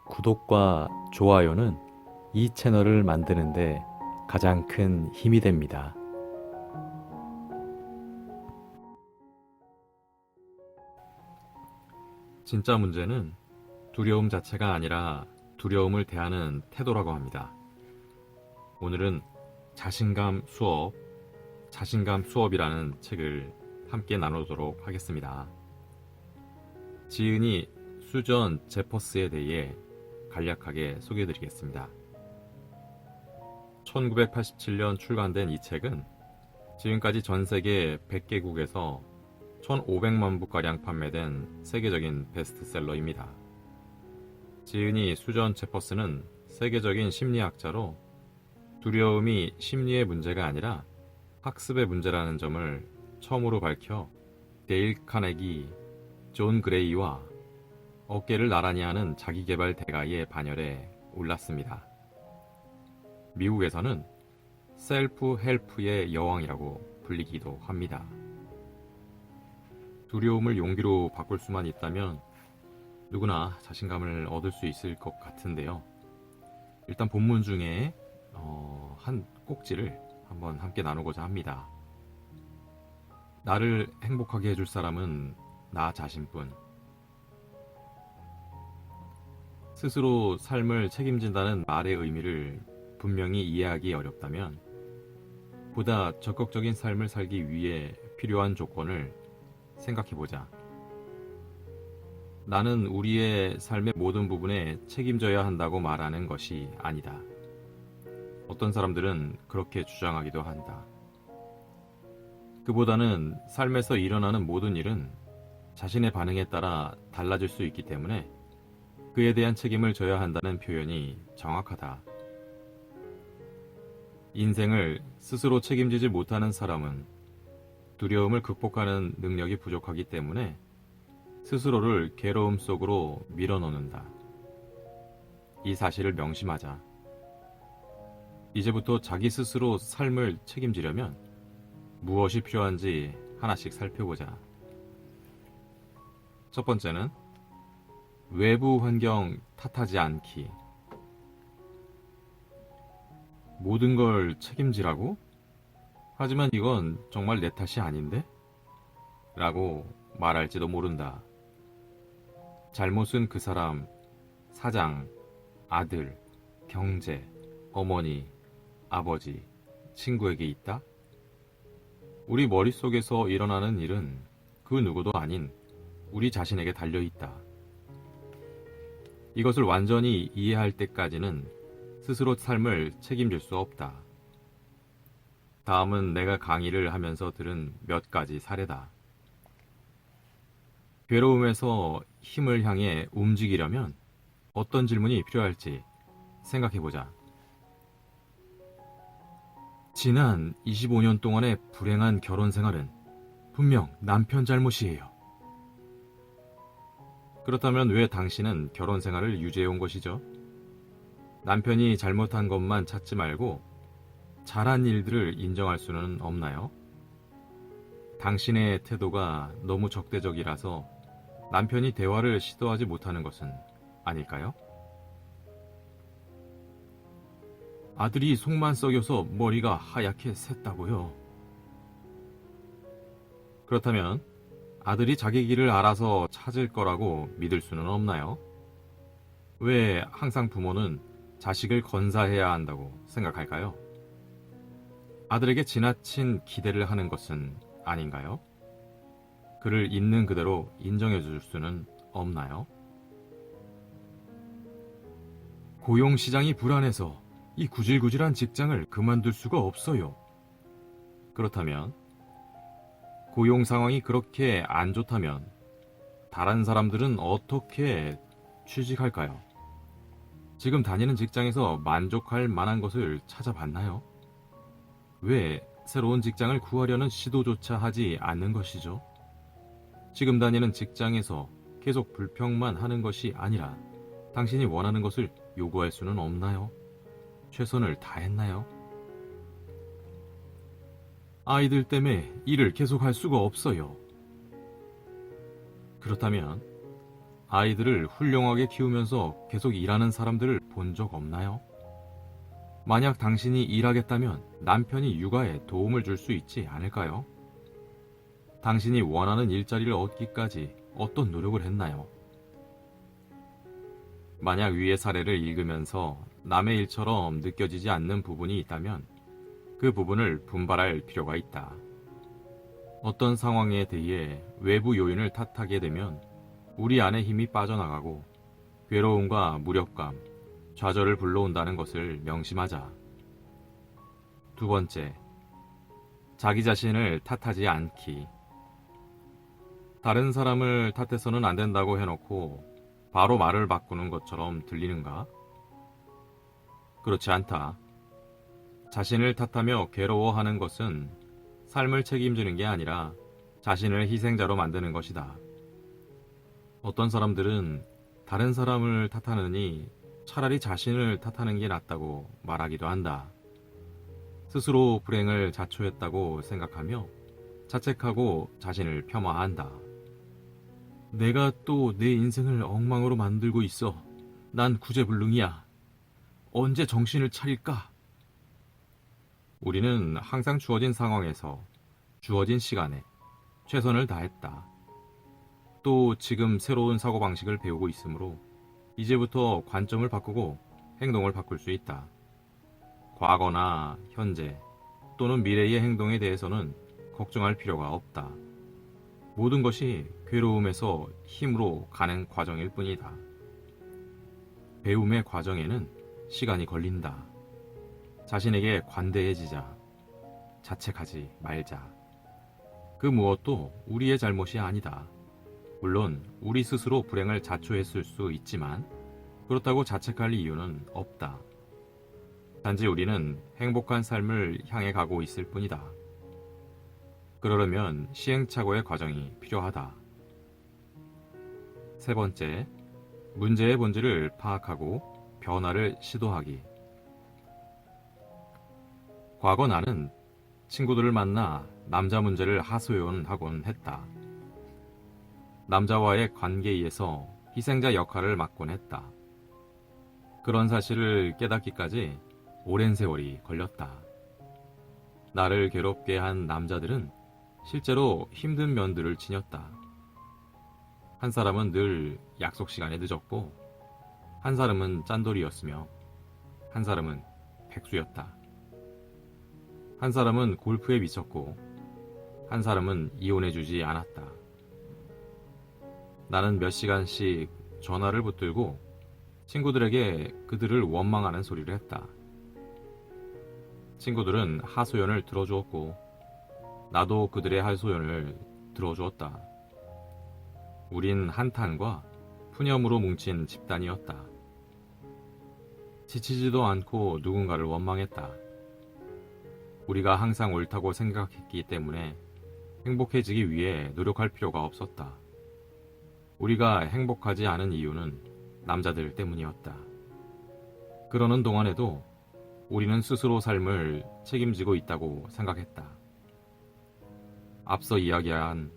구독과 좋아요는 이 채널을 만드는데 가장 큰 힘이 됩니다. 진짜 문제는 두려움 자체가 아니라 두려움을 대하는 태도라고 합니다. 오늘은 자신감 수업이라는 책을 함께 나누도록 하겠습니다. 지은이 수전 제퍼스에 대해 간략하게 소개해드리겠습니다. 1987년 출간된 이 책은 지금까지 전 세계 100개국에서 1,500만 부가량 판매된 세계적인 베스트셀러입니다. 지은이 수전 제퍼스는 세계적인 심리학자로 두려움이 심리의 문제가 아니라 학습의 문제라는 점을 처음으로 밝혀 데일 카네기, 존 그레이와 어깨를 나란히 하는 자기계발 대가의 반열에 올랐습니다. 미국에서는 셀프 헬프의 여왕이라고 불리기도 합니다. 두려움을 용기로 바꿀 수만 있다면 누구나 자신감을 얻을 수 있을 것 같은데요. 일단 본문 중에 한 꼭지를 한번 함께 나누고자 합니다. 나를 행복하게 해줄 사람은 나 자신뿐. 스스로 삶을 책임진다는 말의 의미를 분명히 이해하기 어렵다면 보다 적극적인 삶을 살기 위해 필요한 조건을 생각해보자. 나는 우리의 삶의 모든 부분에 책임져야 한다고 말하는 것이 아니다. 어떤 사람들은 그렇게 주장하기도 한다. 그보다는 삶에서 일어나는 모든 일은 자신의 반응에 따라 달라질 수 있기 때문에 그에 대한 책임을 져야 한다는 표현이 정확하다. 인생을 스스로 책임지지 못하는 사람은 두려움을 극복하는 능력이 부족하기 때문에 스스로를 괴로움 속으로 밀어넣는다. 이 사실을 명심하자. 이제부터 자기 스스로 삶을 책임지려면 무엇이 필요한지 하나씩 살펴보자. 첫 번째는 외부 환경 탓하지 않기. 모든 걸 책임지라고? 하지만 이건 정말 내 탓이 아닌데? 라고 말할지도 모른다. 잘못은 그 사람, 사장, 아들, 경제, 어머니, 아버지, 친구에게 있다? 우리 머릿속에서 일어나는 일은 그 누구도 아닌 우리 자신에게 달려있다. 이것을 완전히 이해할 때까지는 스스로 삶을 책임질 수 없다. 다음은 내가 강의를 하면서 들은 몇 가지 사례다. 괴로움에서 힘을 향해 움직이려면 어떤 질문이 필요할지 생각해보자. 지난 25년 동안의 불행한 결혼 생활은 분명 남편 잘못이에요. 그렇다면 왜 당신은 결혼 생활을 유지해온 것이죠? 남편이 잘못한 것만 찾지 말고 잘한 일들을 인정할 수는 없나요? 당신의 태도가 너무 적대적이라서 남편이 대화를 시도하지 못하는 것은 아닐까요? 아들이 속만 썩여서 머리가 하얗게 샜다고요. 그렇다면 아들이 자기 길을 알아서 찾을 거라고 믿을 수는 없나요? 왜 항상 부모는 자식을 건사해야 한다고 생각할까요? 아들에게 지나친 기대를 하는 것은 아닌가요? 그를 있는 그대로 인정해 줄 수는 없나요? 고용시장이 불안해서 이 구질구질한 직장을 그만둘 수가 없어요. 그렇다면 고용 상황이 그렇게 안 좋다면 다른 사람들은 어떻게 취직할까요? 지금 다니는 직장에서 만족할 만한 것을 찾아봤나요? 왜 새로운 직장을 구하려는 시도조차 하지 않는 것이죠? 지금 다니는 직장에서 계속 불평만 하는 것이 아니라 당신이 원하는 것을 요구할 수는 없나요? 최선을 다했나요? 아이들 때문에 일을 계속할 수가 없어요. 그렇다면 아이들을 훌륭하게 키우면서 계속 일하는 사람들을 본 적 없나요? 만약 당신이 일하겠다면 남편이 육아에 도움을 줄 수 있지 않을까요? 당신이 원하는 일자리를 얻기까지 어떤 노력을 했나요? 만약 위의 사례를 읽으면서 남의 일처럼 느껴지지 않는 부분이 있다면 그 부분을 분발할 필요가 있다. 어떤 상황에 대해 외부 요인을 탓하게 되면 우리 안에 힘이 빠져나가고 괴로움과 무력감, 좌절을 불러온다는 것을 명심하자. 두 번째, 자기 자신을 탓하지 않기. 다른 사람을 탓해서는 안 된다고 해놓고 바로 말을 바꾸는 것처럼 들리는가? 그렇지 않다. 자신을 탓하며 괴로워하는 것은 삶을 책임지는 게 아니라 자신을 희생자로 만드는 것이다. 어떤 사람들은 다른 사람을 탓하느니 차라리 자신을 탓하는 게 낫다고 말하기도 한다. 스스로 불행을 자초했다고 생각하며 자책하고 자신을 폄하한다. 내가 또 내 인생을 엉망으로 만들고 있어. 난 구제불능이야. 언제 정신을 차릴까? 우리는 항상 주어진 상황에서 주어진 시간에 최선을 다했다. 또 지금 새로운 사고방식을 배우고 있으므로 이제부터 관점을 바꾸고 행동을 바꿀 수 있다. 과거나 현재 또는 미래의 행동에 대해서는 걱정할 필요가 없다. 모든 것이 괴로움에서 힘으로 가는 과정일 뿐이다. 배움의 과정에는 시간이 걸린다. 자신에게 관대해지자. 자책하지 말자. 그 무엇도 우리의 잘못이 아니다. 물론 우리 스스로 불행을 자초했을 수 있지만 그렇다고 자책할 이유는 없다. 단지 우리는 행복한 삶을 향해 가고 있을 뿐이다. 그러려면 시행착오의 과정이 필요하다. 세 번째, 문제의 본질을 파악하고 변화를 시도하기. 과거 나는 친구들을 만나 남자 문제를 하소연하곤 했다. 남자와의 관계에서 희생자 역할을 맡곤 했다. 그런 사실을 깨닫기까지 오랜 세월이 걸렸다. 나를 괴롭게 한 남자들은 실제로 힘든 면들을 지녔다. 한 사람은 늘 약속 시간에 늦었고, 한 사람은 짠돌이였으며, 한 사람은 백수였다. 한 사람은 골프에 미쳤고, 한 사람은 이혼해주지 않았다. 나는 몇 시간씩 전화를 붙들고 친구들에게 그들을 원망하는 소리를 했다. 친구들은 하소연을 들어주었고 나도 그들의 하소연을 들어주었다. 우린 한탄과 푸념으로 뭉친 집단이었다. 지치지도 않고 누군가를 원망했다. 우리가 항상 옳다고 생각했기 때문에 행복해지기 위해 노력할 필요가 없었다. 우리가 행복하지 않은 이유는 남자들 때문이었다. 그러는 동안에도 우리는 스스로 삶을 책임지고 있다고 생각했다. 앞서 이야기한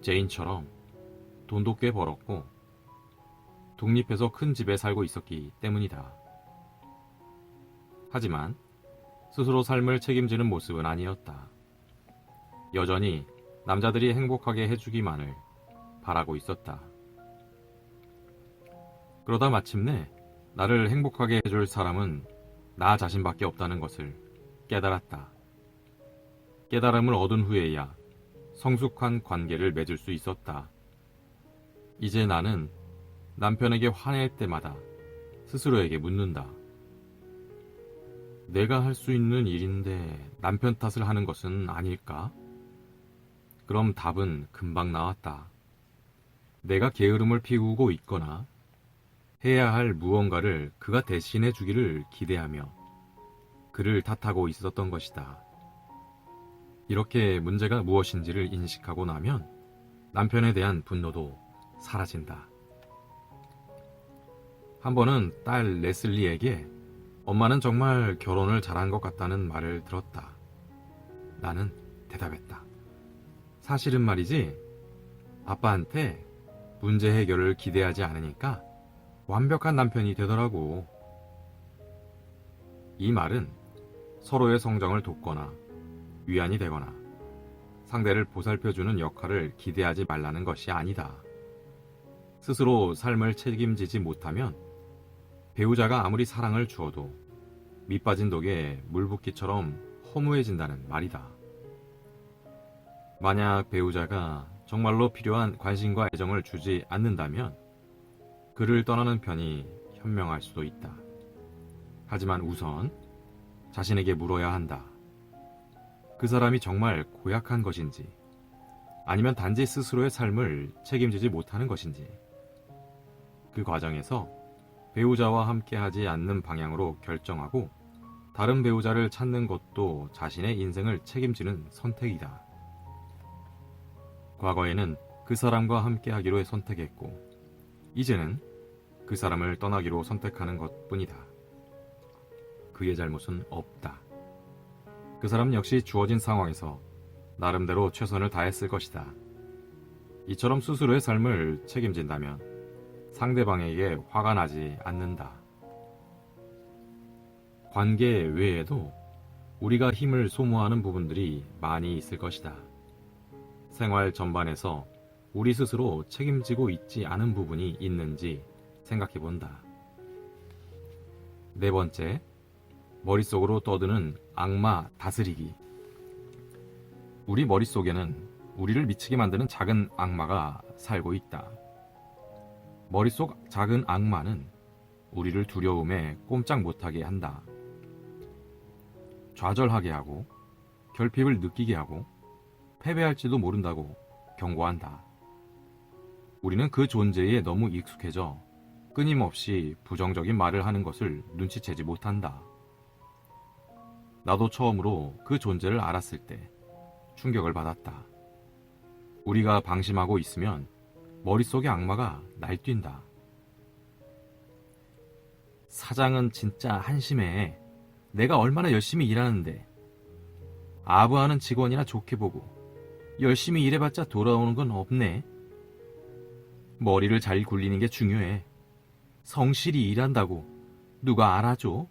제인처럼 돈도 꽤 벌었고 독립해서 큰 집에 살고 있었기 때문이다. 하지만 스스로 삶을 책임지는 모습은 아니었다. 여전히 남자들이 행복하게 해주기만을 바라고 있었다. 그러다 마침내 나를 행복하게 해줄 사람은 나 자신밖에 없다는 것을 깨달았다. 깨달음을 얻은 후에야 성숙한 관계를 맺을 수 있었다. 이제 나는 남편에게 화낼 때마다 스스로에게 묻는다. 내가 할 수 있는 일인데 남편 탓을 하는 것은 아닐까? 그럼 답은 금방 나왔다. 내가 게으름을 피우고 있거나 해야 할 무언가를 그가 대신해 주기를 기대하며 그를 탓하고 있었던 것이다. 이렇게 문제가 무엇인지를 인식하고 나면 남편에 대한 분노도 사라진다. 한 번은 딸 레슬리에게 엄마는 정말 결혼을 잘한 것 같다는 말을 들었다. 나는 대답했다. 사실은 말이지, 아빠한테 문제 해결을 기대하지 않으니까 완벽한 남편이 되더라고. 이 말은 서로의 성장을 돕거나 위안이 되거나 상대를 보살펴주는 역할을 기대하지 말라는 것이 아니다. 스스로 삶을 책임지지 못하면 배우자가 아무리 사랑을 주어도 밑빠진 독에 물붓기처럼 허무해진다는 말이다. 만약 배우자가 정말로 필요한 관심과 애정을 주지 않는다면 그를 떠나는 편이 현명할 수도 있다. 하지만 우선 자신에게 물어야 한다. 그 사람이 정말 고약한 것인지, 아니면 단지 스스로의 삶을 책임지지 못하는 것인지. 그 과정에서 배우자와 함께하지 않는 방향으로 결정하고 다른 배우자를 찾는 것도 자신의 인생을 책임지는 선택이다. 과거에는 그 사람과 함께하기로 선택했고 이제는 그 사람을 떠나기로 선택하는 것뿐이다. 그의 잘못은 없다. 그 사람 역시 주어진 상황에서 나름대로 최선을 다했을 것이다. 이처럼 스스로의 삶을 책임진다면 상대방에게 화가 나지 않는다. 관계 외에도 우리가 힘을 소모하는 부분들이 많이 있을 것이다. 생활 전반에서 우리 스스로 책임지고 있지 않은 부분이 있는지 생각해 본다. 네 번째, 머릿속으로 떠드는 악마 다스리기. 우리 머릿속에는 우리를 미치게 만드는 작은 악마가 살고 있다. 머릿속 작은 악마는 우리를 두려움에 꼼짝 못하게 한다. 좌절하게 하고 결핍을 느끼게 하고 패배할지도 모른다고 경고한다. 우리는 그 존재에 너무 익숙해져 끊임없이 부정적인 말을 하는 것을 눈치채지 못한다. 나도 처음으로 그 존재를 알았을 때 충격을 받았다. 우리가 방심하고 있으면 머릿속의 악마가 날뛴다. 사장은 진짜 한심해. 내가 얼마나 열심히 일하는데. 아부하는 직원이나 좋게 보고 열심히 일해봤자 돌아오는 건 없네. 머리를 잘 굴리는 게 중요해. 성실히 일한다고 누가 알아줘?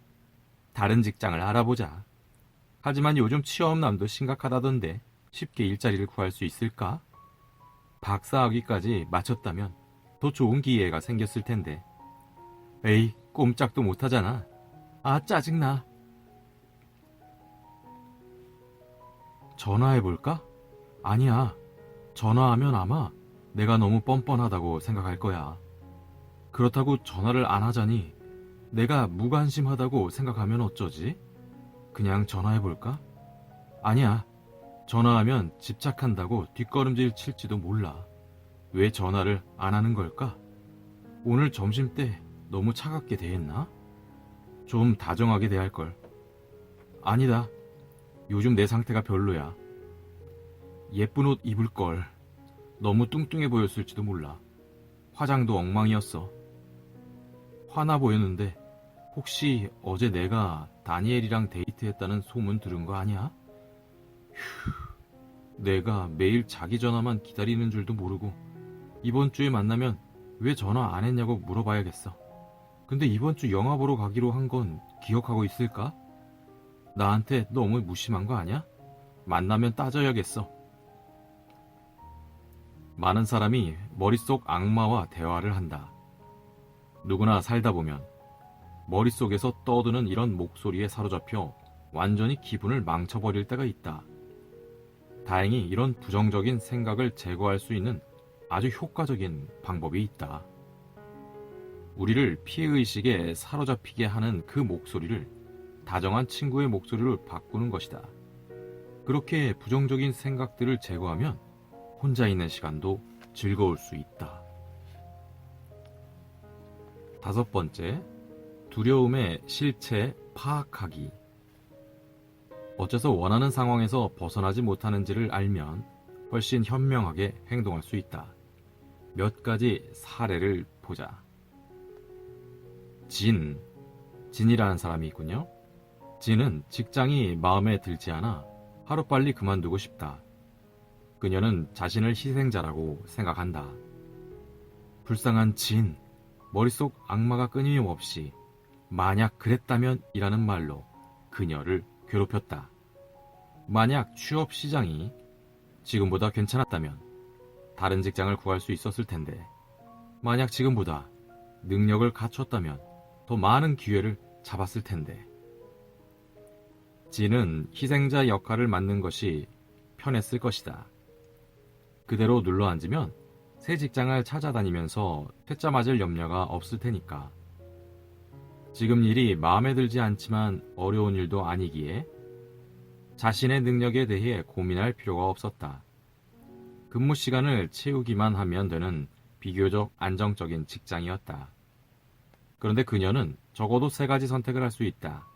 다른 직장을 알아보자. 하지만 요즘 취업난도 심각하다던데 쉽게 일자리를 구할 수 있을까? 박사학위까지 마쳤다면 더 좋은 기회가 생겼을 텐데. 에이, 꼼짝도 못하잖아. 아, 짜증나. 전화해볼까? 아니야. 전화하면 아마 내가 너무 뻔뻔하다고 생각할 거야. 그렇다고 전화를 안 하자니 내가 무관심하다고 생각하면 어쩌지? 그냥 전화해볼까? 아니야. 전화하면 집착한다고 뒷걸음질 칠지도 몰라. 왜 전화를 안 하는 걸까? 오늘 점심 때 너무 차갑게 대했나? 좀 다정하게 대할걸. 아니다. 요즘 내 상태가 별로야. 예쁜 옷 입을걸. 너무 뚱뚱해 보였을지도 몰라. 화장도 엉망이었어. 화나 보였는데 혹시 어제 내가 다니엘이랑 데이트했다는 소문 들은 거 아니야? 휴, 내가 매일 자기 전화만 기다리는 줄도 모르고 이번 주에 만나면 왜 전화 안 했냐고 물어봐야겠어. 근데 이번 주 영화 보러 가기로 한 건 기억하고 있을까? 나한테 너무 무심한 거 아니야? 만나면 따져야겠어. 많은 사람이 머릿속 악마와 대화를 한다. 누구나 살다 보면 머릿속에서 떠드는 이런 목소리에 사로잡혀 완전히 기분을 망쳐버릴 때가 있다. 다행히 이런 부정적인 생각을 제거할 수 있는 아주 효과적인 방법이 있다. 우리를 피해의식에 사로잡히게 하는 그 목소리를 다정한 친구의 목소리로 바꾸는 것이다. 그렇게 부정적인 생각들을 제거하면 혼자 있는 시간도 즐거울 수 있다. 다섯 번째, 두려움의 실체 파악하기. 어째서 원하는 상황에서 벗어나지 못하는지를 알면 훨씬 현명하게 행동할 수 있다. 몇 가지 사례를 보자. 진이라는 사람이 있군요. 진은 직장이 마음에 들지 않아 하루빨리 그만두고 싶다. 그녀는 자신을 희생자라고 생각한다. 불쌍한 진, 머릿속 악마가 끊임없이 만약 그랬다면 이라는 말로 그녀를 괴롭혔다. 만약 취업 시장이 지금보다 괜찮았다면 다른 직장을 구할 수 있었을 텐데, 만약 지금보다 능력을 갖췄다면 더 많은 기회를 잡았을 텐데. 진은 희생자 역할을 맡는 것이 편했을 것이다. 그대로 눌러앉으면 새 직장을 찾아다니면서 퇴짜 맞을 염려가 없을 테니까. 지금 일이 마음에 들지 않지만 어려운 일도 아니기에 자신의 능력에 대해 고민할 필요가 없었다. 근무 시간을 채우기만 하면 되는 비교적 안정적인 직장이었다. 그런데 그녀는 적어도 3가지 선택을 할 수 있다.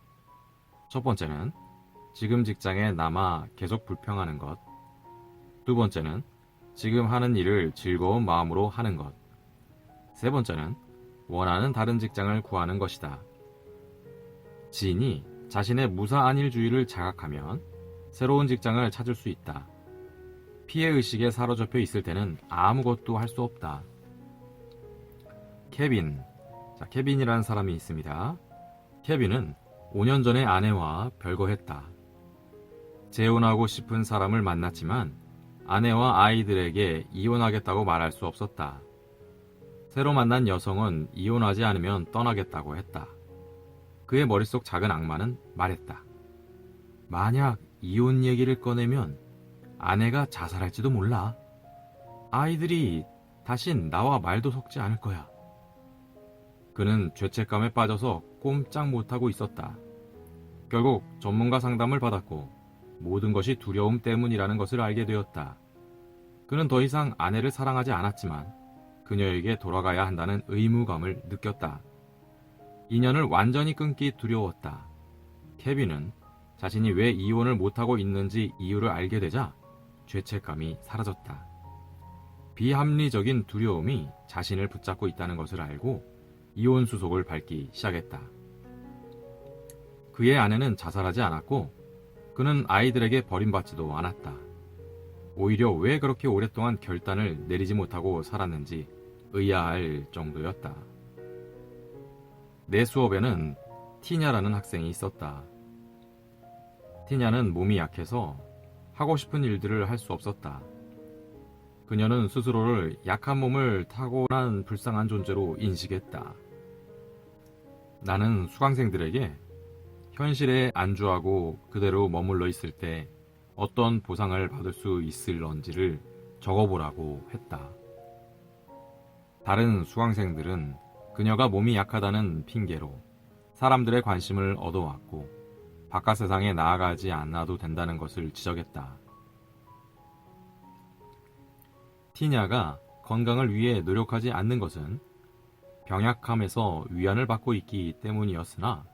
첫 번째는 지금 직장에 남아 계속 불평하는 것. 두 번째는 지금 하는 일을 즐거운 마음으로 하는 것. 세 번째는 원하는 다른 직장을 구하는 것이다. 진이 자신의 무사안일주의를 자각하면 새로운 직장을 찾을 수 있다. 피해의식에 사로잡혀 있을 때는 아무것도 할 수 없다. 케빈. 케빈이라는 사람이 있습니다. 케빈은 5년 전에 아내와 별거했다. 재혼하고 싶은 사람을 만났지만 아내와 아이들에게 이혼하겠다고 말할 수 없었다. 새로 만난 여성은 이혼하지 않으면 떠나겠다고 했다. 그의 머릿속 작은 악마는 말했다. 만약 이혼 얘기를 꺼내면 아내가 자살할지도 몰라. 아이들이 다신 나와 말도 섞지 않을 거야. 그는 죄책감에 빠져서 꼼짝 못하고 있었다. 결국 전문가 상담을 받았고 모든 것이 두려움 때문이라는 것을 알게 되었다. 그는 더 이상 아내를 사랑하지 않았지만 그녀에게 돌아가야 한다는 의무감을 느꼈다. 인연을 완전히 끊기 두려웠다. 케빈은 자신이 왜 이혼을 못하고 있는지 이유를 알게 되자 죄책감이 사라졌다. 비합리적인 두려움이 자신을 붙잡고 있다는 것을 알고 이혼 수속을 밟기 시작했다. 그의 아내는 자살하지 않았고 그는 아이들에게 버림받지도 않았다. 오히려 왜 그렇게 오랫동안 결단을 내리지 못하고 살았는지 의아할 정도였다. 내 수업에는 티냐라는 학생이 있었다. 티냐는 몸이 약해서 하고 싶은 일들을 할 수 없었다. 그녀는 스스로를 약한 몸을 타고난 불쌍한 존재로 인식했다. 나는 수강생들에게 현실에 안주하고 그대로 머물러 있을 때 어떤 보상을 받을 수 있을런지를 적어보라고 했다. 다른 수강생들은 그녀가 몸이 약하다는 핑계로 사람들의 관심을 얻어왔고 바깥 세상에 나아가지 않아도 된다는 것을 지적했다. 티냐가 건강을 위해 노력하지 않는 것은 병약함에서 위안을 받고 있기 때문이었으나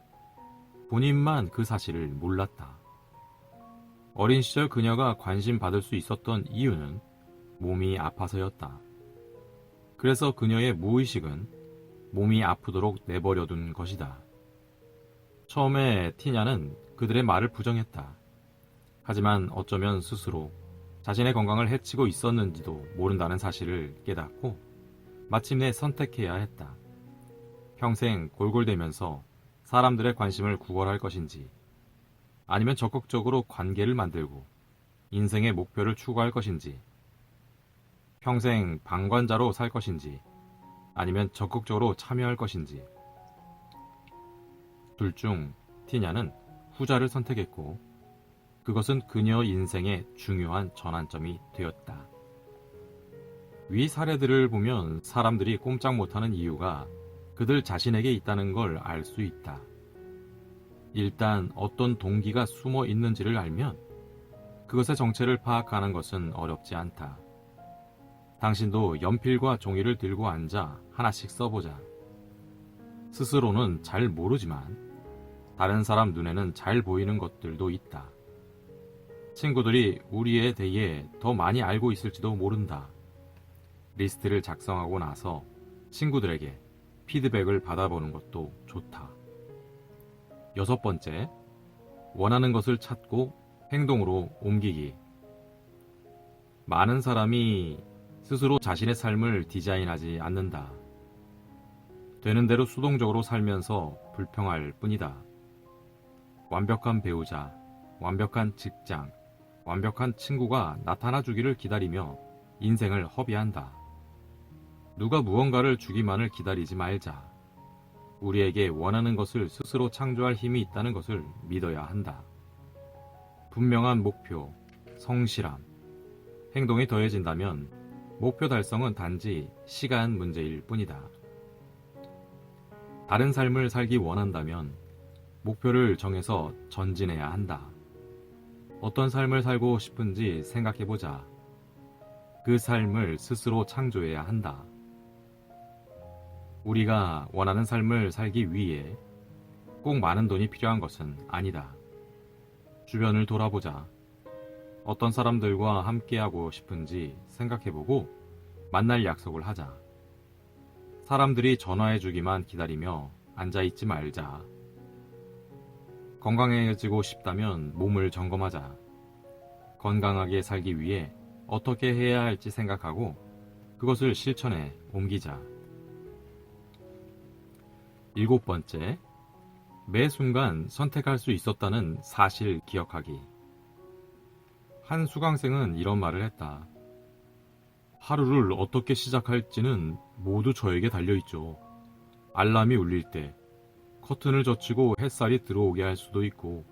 본인만 그 사실을 몰랐다. 어린 시절 그녀가 관심 받을 수 있었던 이유는 몸이 아파서였다. 그래서 그녀의 무의식은 몸이 아프도록 내버려둔 것이다. 처음에 티냐는 그들의 말을 부정했다. 하지만 어쩌면 스스로 자신의 건강을 해치고 있었는지도 모른다는 사실을 깨닫고 마침내 선택해야 했다. 평생 골골대면서 사람들의 관심을 구걸할 것인지, 아니면 적극적으로 관계를 만들고 인생의 목표를 추구할 것인지, 평생 방관자로 살 것인지, 아니면 적극적으로 참여할 것인지. 둘 중 티냐는 후자를 선택했고 그것은 그녀 인생의 중요한 전환점이 되었다. 위 사례들을 보면 사람들이 꼼짝 못하는 이유가 그들 자신에게 있다는 걸 알 수 있다. 일단 어떤 동기가 숨어 있는지를 알면 그것의 정체를 파악하는 것은 어렵지 않다. 당신도 연필과 종이를 들고 앉아 하나씩 써보자. 스스로는 잘 모르지만 다른 사람 눈에는 잘 보이는 것들도 있다. 친구들이 우리에 대해 더 많이 알고 있을지도 모른다. 리스트를 작성하고 나서 친구들에게 피드백을 받아보는 것도 좋다. 6번째, 원하는 것을 찾고 행동으로 옮기기. 많은 사람이 스스로 자신의 삶을 디자인하지 않는다. 되는 대로 수동적으로 살면서 불평할 뿐이다. 완벽한 배우자, 완벽한 직장, 완벽한 친구가 나타나 주기를 기다리며 인생을 허비한다. 누가 무언가를 주기만을 기다리지 말자. 우리에게 원하는 것을 스스로 창조할 힘이 있다는 것을 믿어야 한다. 분명한 목표, 성실함, 행동이 더해진다면 목표 달성은 단지 시간 문제일 뿐이다. 다른 삶을 살기 원한다면 목표를 정해서 전진해야 한다. 어떤 삶을 살고 싶은지 생각해보자. 그 삶을 스스로 창조해야 한다. 우리가 원하는 삶을 살기 위해 꼭 많은 돈이 필요한 것은 아니다. 주변을 돌아보자. 어떤 사람들과 함께하고 싶은지 생각해보고 만날 약속을 하자. 사람들이 전화해주기만 기다리며 앉아있지 말자. 건강해지고 싶다면 몸을 점검하자. 건강하게 살기 위해 어떻게 해야 할지 생각하고 그것을 실천에 옮기자. 7번째, 매 순간 선택할 수 있었다는 사실 기억하기. 한 수강생은 이런 말을 했다. 하루를 어떻게 시작할지는 모두 저에게 달려있죠. 알람이 울릴 때 커튼을 젖히고 햇살이 들어오게 할 수도 있고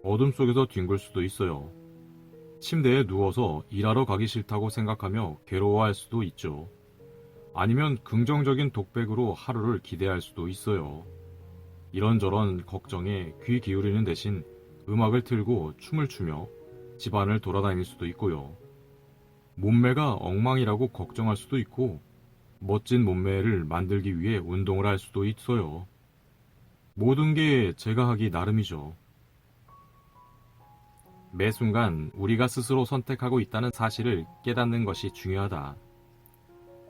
어둠 속에서 뒹굴 수도 있어요. 침대에 누워서 일하러 가기 싫다고 생각하며 괴로워할 수도 있죠. 아니면 긍정적인 독백으로 하루를 기대할 수도 있어요. 이런저런 걱정에 귀 기울이는 대신 음악을 틀고 춤을 추며 집안을 돌아다닐 수도 있고요. 몸매가 엉망이라고 걱정할 수도 있고 멋진 몸매를 만들기 위해 운동을 할 수도 있어요. 모든 게 제가 하기 나름이죠. 매 순간 우리가 스스로 선택하고 있다는 사실을 깨닫는 것이 중요하다.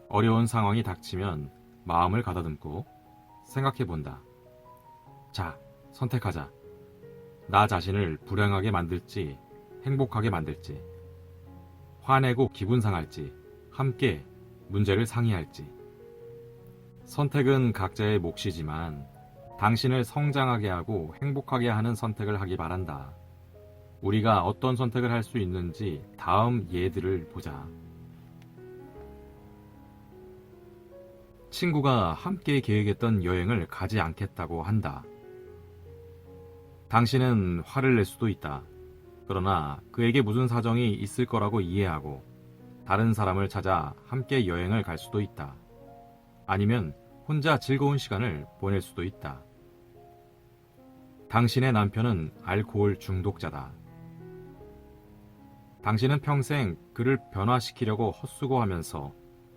어려운 상황이 닥치면 마음을 가다듬고 생각해본다. 자, 선택하자. 나 자신을 불행하게 만들지, 행복하게 만들지, 화내고 기분 상할지, 함께 문제를 상의할지. 선택은 각자의 몫이지만 당신을 성장하게 하고 행복하게 하는 선택을 하기 바란다. 우리가 어떤 선택을 할 수 있는지 다음 예들을 보자. 친구가 함께 계획했던 여행을 가지 않겠다고 한다. 당신은 화를 낼 수도 있다. 그러나 그에게 무슨 사정이 있을 거라고 이해하고 다른 사람을 찾아 함께 여행을 갈 수도 있다. 아니면 혼자 즐거운 시간을 보낼 수도 있다. 당신의 남편은 알코올 중독자다. 당신은 평생 그를 변화시키려고 헛수고하면서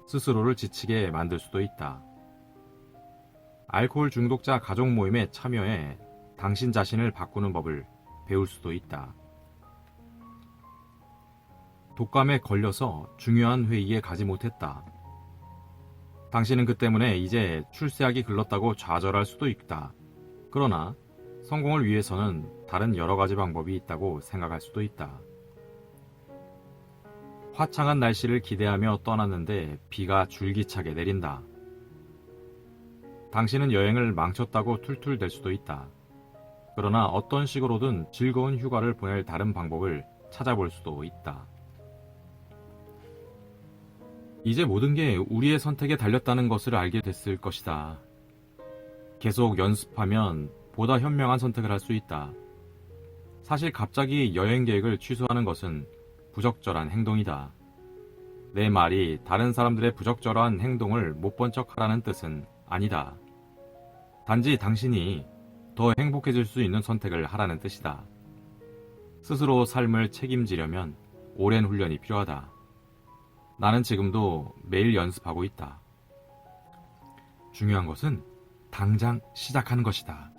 스스로를 지치게 만들 수도 있다. 알코올 중독자 가족 모임에 참여해 당신 자신을 바꾸는 법을 배울 수도 있다. 독감에 걸려서 중요한 회의에 가지 못했다. 당신은 그 때문에 이제 출세하기 글렀다고 좌절할 수도 있다. 그러나 성공을 위해서는 다른 여러 가지 방법이 있다고 생각할 수도 있다. 화창한 날씨를 기대하며 떠났는데 비가 줄기차게 내린다. 당신은 여행을 망쳤다고 툴툴댈 수도 있다. 그러나 어떤 식으로든 즐거운 휴가를 보낼 다른 방법을 찾아볼 수도 있다. 이제 모든 게 우리의 선택에 달렸다는 것을 알게 됐을 것이다. 계속 연습하면 보다 현명한 선택을 할 수 있다. 사실 갑자기 여행 계획을 취소하는 것은 부적절한 행동이다. 내 말이 다른 사람들의 부적절한 행동을 못 본 척 하라는 뜻은 아니다. 단지 당신이 더 행복해질 수 있는 선택을 하라는 뜻이다. 스스로 삶을 책임지려면 오랜 훈련이 필요하다. 나는 지금도 매일 연습하고 있다. 중요한 것은 당장 시작하는 것이다.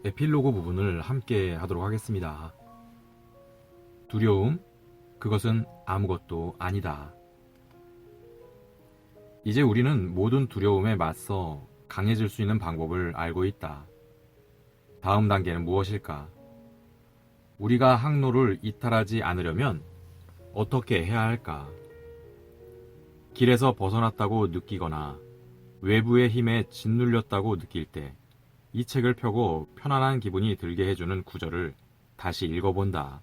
에필로그 부분을 함께 하도록 하겠습니다. 두려움, 그것은 아무것도 아니다. 이제 우리는 모든 두려움에 맞서 강해질 수 있는 방법을 알고 있다. 다음 단계는 무엇일까? 우리가 항로를 이탈하지 않으려면 어떻게 해야 할까? 길에서 벗어났다고 느끼거나 외부의 힘에 짓눌렸다고 느낄 때 이 책을 펴고 편안한 기분이 들게 해주는 구절을 다시 읽어본다.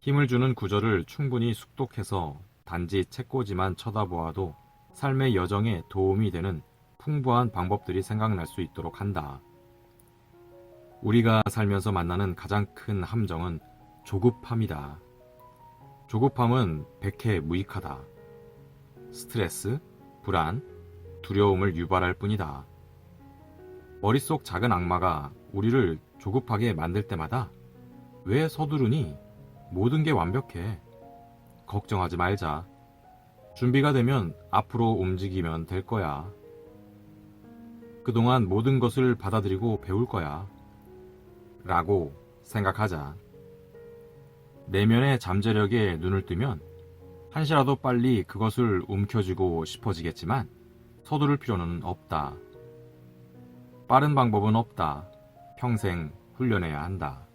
힘을 주는 구절을 충분히 숙독해서 단지 책꽂이만 쳐다보아도 삶의 여정에 도움이 되는 풍부한 방법들이 생각날 수 있도록 한다. 우리가 살면서 만나는 가장 큰 함정은 조급함이다. 조급함은 백해무익하다. 스트레스, 불안, 두려움을 유발할 뿐이다. 머릿속 작은 악마가 우리를 조급하게 만들 때마다 왜 서두르니? 모든 게 완벽해. 걱정하지 말자. 준비가 되면 앞으로 움직이면 될 거야. 그동안 모든 것을 받아들이고 배울 거야. 라고 생각하자. 내면의 잠재력에 눈을 뜨면 한시라도 빨리 그것을 움켜쥐고 싶어지겠지만 서두를 필요는 없다. 빠른 방법은 없다. 평생 훈련해야 한다.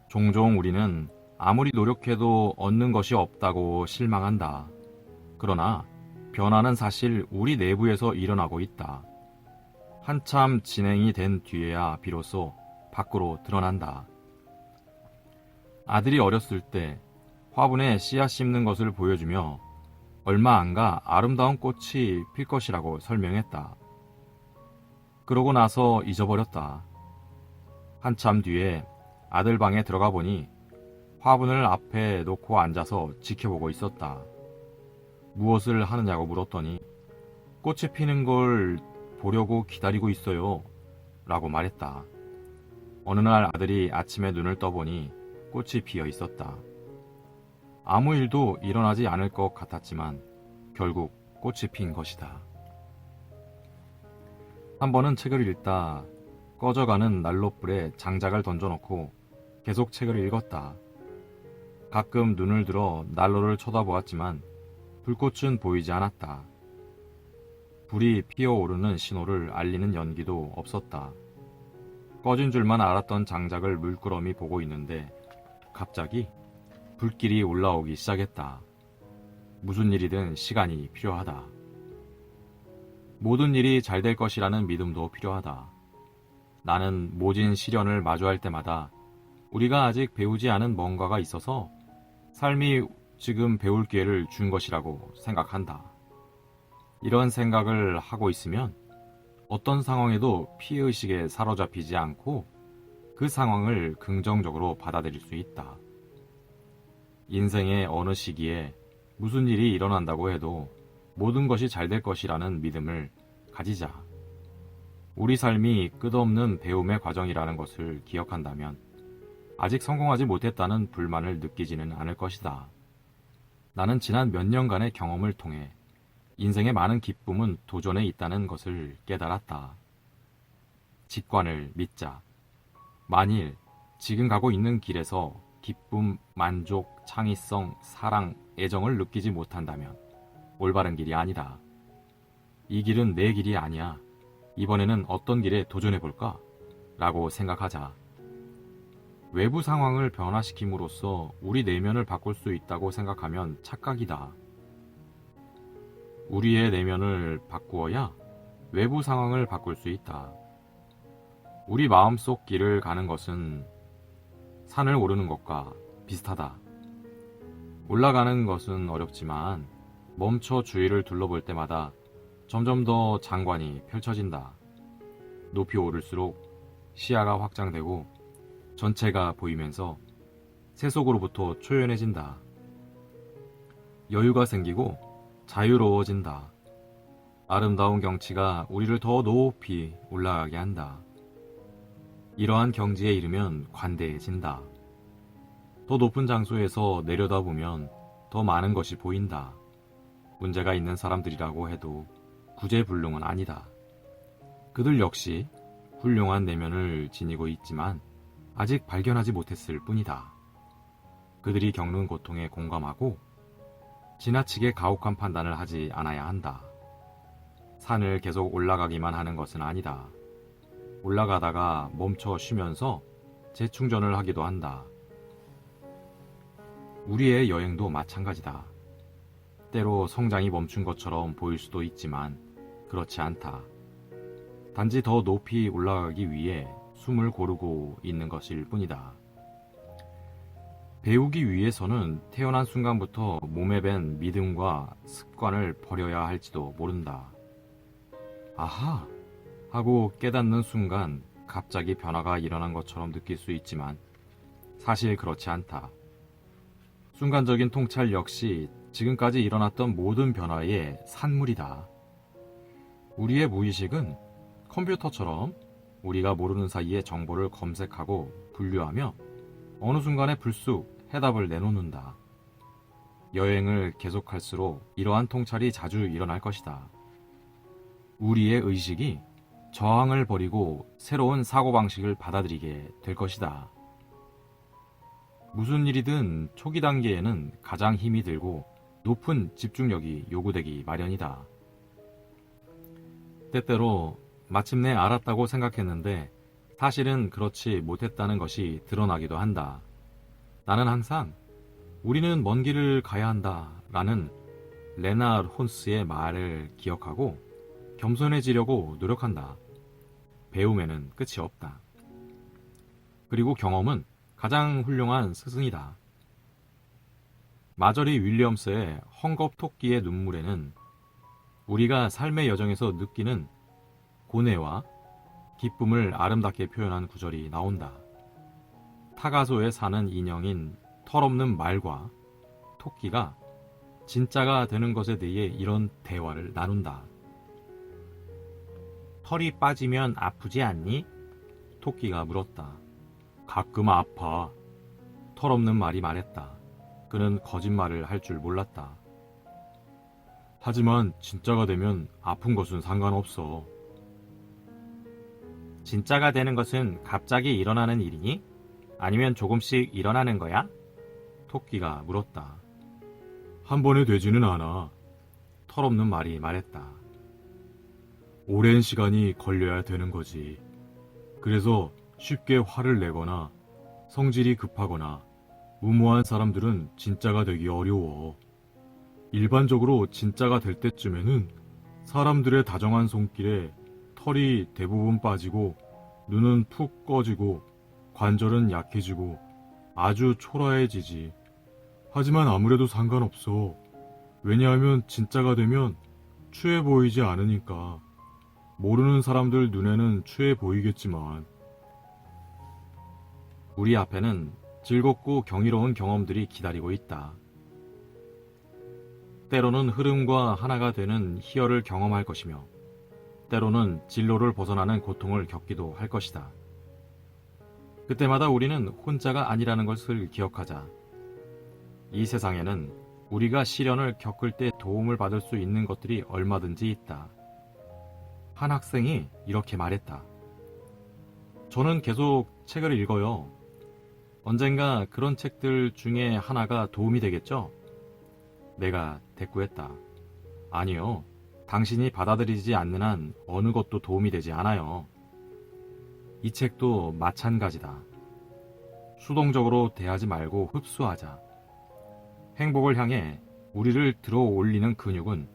종종 우리는 아무리 노력해도 얻는 것이 없다고 실망한다. 그러나 변화는 사실 우리 내부에서 일어나고 있다. 한참 진행이 된 뒤에야 비로소 밖으로 드러난다. 아들이 어렸을 때 화분에 씨앗 심는 것을 보여주며 얼마 안 가 아름다운 꽃이 필 것이라고 설명했다. 그러고 나서 잊어버렸다. 한참 뒤에 아들 방에 들어가 보니 화분을 앞에 놓고 앉아서 지켜보고 있었다. 무엇을 하느냐고 물었더니 꽃이 피는 걸 보려고 기다리고 있어요. 라고 말했다. 어느 날 아들이 아침에 눈을 떠보니 꽃이 피어 있었다. 아무 일도 일어나지 않을 것 같았지만 결국 꽃이 핀 것이다. 한 번은 책을 읽다 꺼져가는 난로불에 장작을 던져놓고 계속 책을 읽었다. 가끔 눈을 들어 난로를 쳐다보았지만 불꽃은 보이지 않았다. 불이 피어오르는 신호를 알리는 연기도 없었다. 꺼진 줄만 알았던 장작을 물끄러미 보고 있는데 갑자기 불길이 올라오기 시작했다. 무슨 일이든 시간이 필요하다. 모든 일이 잘 될 것이라는 믿음도 필요하다. 나는 모진 시련을 마주할 때마다 우리가 아직 배우지 않은 뭔가가 있어서 삶이 지금 배울 기회를 준 것이라고 생각한다. 이런 생각을 하고 있으면 어떤 상황에도 피해의식에 사로잡히지 않고 그 상황을 긍정적으로 받아들일 수 있다. 인생의 어느 시기에 무슨 일이 일어난다고 해도 모든 것이 잘 될 것이라는 믿음을 가지자. 우리 삶이 끝없는 배움의 과정이라는 것을 기억한다면 아직 성공하지 못했다는 불만을 느끼지는 않을 것이다. 나는 지난 몇 년간의 경험을 통해 인생의 많은 기쁨은 도전에 있다는 것을 깨달았다. 직관을 믿자. 만일 지금 가고 있는 길에서 기쁨, 만족, 창의성, 사랑, 애정을 느끼지 못한다면 올바른 길이 아니다. 이 길은 내 길이 아니야. 이번에는 어떤 길에 도전해볼까? 라고 생각하자. 외부 상황을 변화시킴으로써 우리 내면을 바꿀 수 있다고 생각하면 착각이다. 우리의 내면을 바꾸어야 외부 상황을 바꿀 수 있다. 우리 마음속 길을 가는 것은 산을 오르는 것과 비슷하다. 올라가는 것은 어렵지만 멈춰 주위를 둘러볼 때마다 점점 더 장관이 펼쳐진다. 높이 오를수록 시야가 확장되고 전체가 보이면서 세속으로부터 초연해진다. 여유가 생기고 자유로워진다. 아름다운 경치가 우리를 더 높이 올라가게 한다. 이러한 경지에 이르면 관대해진다. 더 높은 장소에서 내려다보면 더 많은 것이 보인다. 문제가 있는 사람들이라고 해도 구제불능은 아니다. 그들 역시 훌륭한 내면을 지니고 있지만 아직 발견하지 못했을 뿐이다. 그들이 겪는 고통에 공감하고 지나치게 가혹한 판단을 하지 않아야 한다. 산을 계속 올라가기만 하는 것은 아니다. 올라가다가 멈춰 쉬면서 재충전을 하기도 한다. 우리의 여행도 마찬가지다. 때로 성장이 멈춘 것처럼 보일 수도 있지만 그렇지 않다. 단지 더 높이 올라가기 위해 숨을 고르고 있는 것일 뿐이다. 배우기 위해서는 태어난 순간부터 몸에 밴 믿음과 습관을 버려야 할지도 모른다. 아하! 하고 깨닫는 순간 갑자기 변화가 일어난 것처럼 느낄 수 있지만 사실 그렇지 않다. 순간적인 통찰 역시 지금까지 일어났던 모든 변화의 산물이다. 우리의 무의식은 컴퓨터처럼 우리가 모르는 사이에 정보를 검색하고 분류하며 어느 순간에 불쑥 해답을 내놓는다. 여행을 계속할수록 이러한 통찰이 자주 일어날 것이다. 우리의 의식이 저항을 버리고 새로운 사고방식을 받아들이게 될 것이다. 무슨 일이든 초기 단계에는 가장 힘이 들고 높은 집중력이 요구되기 마련이다. 때때로 마침내 알았다고 생각했는데 사실은 그렇지 못했다는 것이 드러나기도 한다. 나는 항상 우리는 먼 길을 가야 한다 라는 레나르 혼스의 말을 기억하고 겸손해지려고 노력한다. 배움에는 끝이 없다. 그리고 경험은 가장 훌륭한 스승이다. 마저리 윌리엄스의 헝겊 토끼의 눈물에는 우리가 삶의 여정에서 느끼는 고뇌와 기쁨을 아름답게 표현한 구절이 나온다. 타가소에 사는 인형인 털없는 말과 토끼가 진짜가 되는 것에 대해 이런 대화를 나눈다. 털이 빠지면 아프지 않니? 토끼가 물었다. 가끔 아파. 털없는 말이 말했다. 그는 거짓말을 할 줄 몰랐다. 하지만 진짜가 되면 아픈 것은 상관없어. 진짜가 되는 것은 갑자기 일어나는 일이니? 아니면 조금씩 일어나는 거야? 토끼가 물었다. 한 번에 되지는 않아. 털없는 말이 말했다. 오랜 시간이 걸려야 되는 거지. 그래서 쉽게 화를 내거나 성질이 급하거나 무모한 사람들은 진짜가 되기 어려워. 일반적으로 진짜가 될 때쯤에는 사람들의 다정한 손길에 털이 대부분 빠지고 눈은 푹 꺼지고 관절은 약해지고 아주 초라해지지. 하지만 아무래도 상관없어. 왜냐하면 진짜가 되면 추해 보이지 않으니까. 모르는 사람들 눈에는 추해 보이겠지만 우리 앞에는 즐겁고 경이로운 경험들이 기다리고 있다. 때로는 흐름과 하나가 되는 희열을 경험할 것이며 때로는 진로를 벗어나는 고통을 겪기도 할 것이다. 그때마다 우리는 혼자가 아니라는 것을 기억하자. 이 세상에는 우리가 시련을 겪을 때 도움을 받을 수 있는 것들이 얼마든지 있다. 한 학생이 이렇게 말했다. 저는 계속 책을 읽어요. 언젠가 그런 책들 중에 하나가 도움이 되겠죠? 내가 대꾸했다. 아니요. 당신이 받아들이지 않는 한 어느 것도 도움이 되지 않아요. 이 책도 마찬가지다. 수동적으로 대하지 말고 흡수하자. 행복을 향해 우리를 들어 올리는 근육은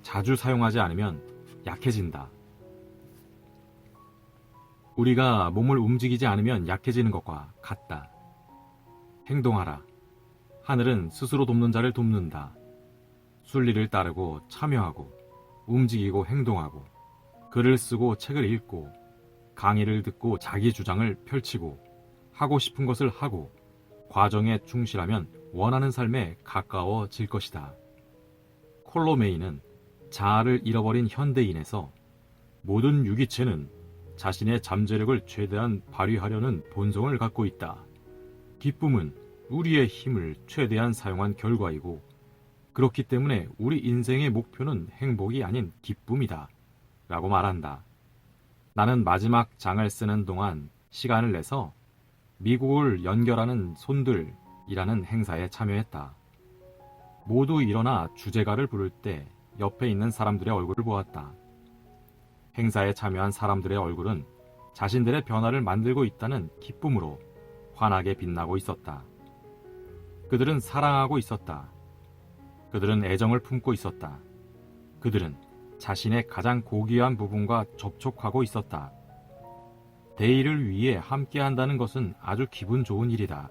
자주 사용하지 않으면 약해진다. 우리가 몸을 움직이지 않으면 약해지는 것과 같다. 행동하라. 하늘은 스스로 돕는 자를 돕는다. 순리를 따르고 참여하고 움직이고 행동하고 글을 쓰고 책을 읽고 강의를 듣고 자기 주장을 펼치고 하고 싶은 것을 하고 과정에 충실하면 원하는 삶에 가까워질 것이다. 콜로메이는 자아를 잃어버린 현대인에서 모든 유기체는 자신의 잠재력을 최대한 발휘하려는 본성을 갖고 있다. 기쁨은 우리의 힘을 최대한 사용한 결과이고 그렇기 때문에 우리 인생의 목표는 행복이 아닌 기쁨이다. 라고 말한다. 나는 마지막 장을 쓰는 동안 시간을 내서 미국을 연결하는 손들이라는 행사에 참여했다. 모두 일어나 주제가를 부를 때 옆에 있는 사람들의 얼굴을 보았다. 행사에 참여한 사람들의 얼굴은 자신들의 변화를 만들고 있다는 기쁨으로 환하게 빛나고 있었다. 그들은 사랑하고 있었다. 그들은 애정을 품고 있었다. 그들은 자신의 가장 고귀한 부분과 접촉하고 있었다. 대의를 위해 함께한다는 것은 아주 기분 좋은 일이다.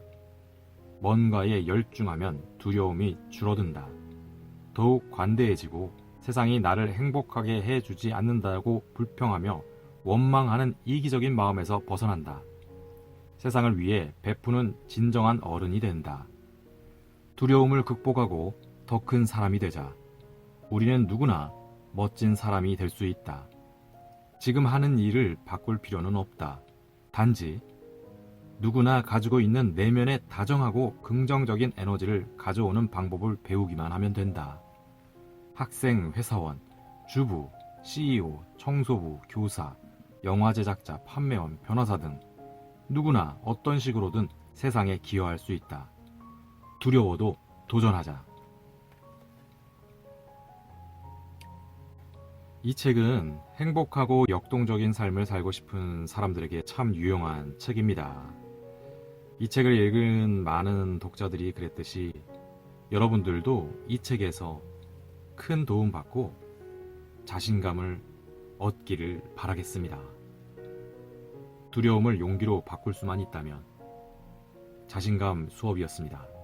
뭔가에 열중하면 두려움이 줄어든다. 더욱 관대해지고 세상이 나를 행복하게 해주지 않는다고 불평하며 원망하는 이기적인 마음에서 벗어난다. 세상을 위해 베푸는 진정한 어른이 된다. 두려움을 극복하고 더 큰 사람이 되자. 우리는 누구나 멋진 사람이 될 수 있다. 지금 하는 일을 바꿀 필요는 없다. 단지 누구나 가지고 있는 내면의 다정하고 긍정적인 에너지를 가져오는 방법을 배우기만 하면 된다. 학생, 회사원, 주부, CEO, 청소부, 교사, 영화 제작자, 판매원, 변호사 등 누구나 어떤 식으로든 세상에 기여할 수 있다. 두려워도 도전하자. 이 책은 행복하고 역동적인 삶을 살고 싶은 사람들에게 참 유용한 책입니다. 이 책을 읽은 많은 독자들이 그랬듯이 여러분들도 이 책에서 큰 도움 받고 자신감을 얻기를 바라겠습니다. 두려움을 용기로 바꿀 수만 있다면 자신감 수업이었습니다.